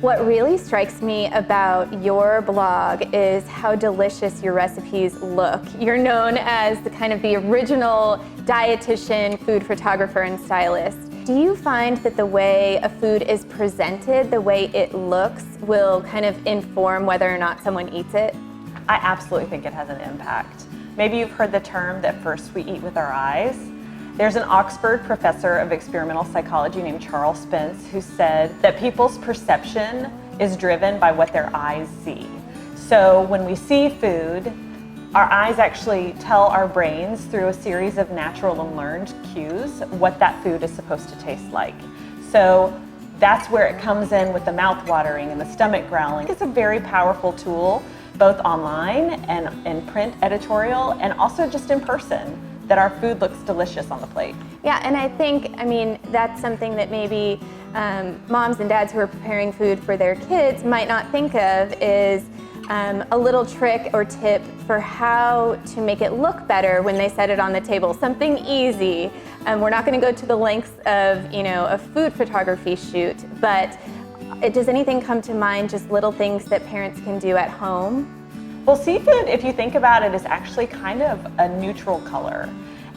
What really strikes me about your blog is how delicious your recipes look. You're known as the original dietitian, food photographer, and stylist. Do you find that the way a food is presented, the way it looks, will kind of inform whether or not someone eats it? I absolutely think it has an impact. Maybe you've heard the term that first we eat with our eyes. There's an Oxford professor of experimental psychology named Charles Spence who said that people's perception is driven by what their eyes see. So when we see food, our eyes actually tell our brains through a series of natural and learned cues what that food is supposed to taste like. So that's where it comes in with the mouth watering and the stomach growling. It's a very powerful tool, both online and in print editorial, and also just in person, that our food looks delicious on the plate. Yeah, and I think, that's something that maybe moms and dads who are preparing food for their kids might not think of, is a little trick or tip for how to make it look better when they set it on the table. Something easy. We're not going to go to the lengths of, a food photography shoot, but does anything come to mind, just little things that parents can do at home? Well, seafood, if you think about it, is actually kind of a neutral color.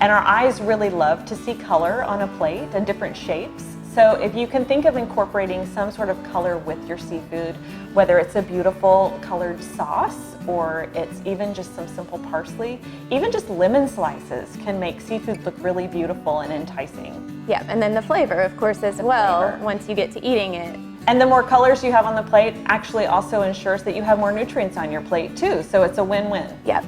And our eyes really love to see color on a plate and different shapes. So if you can think of incorporating some sort of color with your seafood, whether it's a beautiful colored sauce or it's even just some simple parsley, even just lemon slices can make seafood look really beautiful and enticing. Yeah, and then the flavor, of course, as well, once you get to eating it. And the more colors you have on the plate actually also ensures that you have more nutrients on your plate too, so it's a win-win. Yep.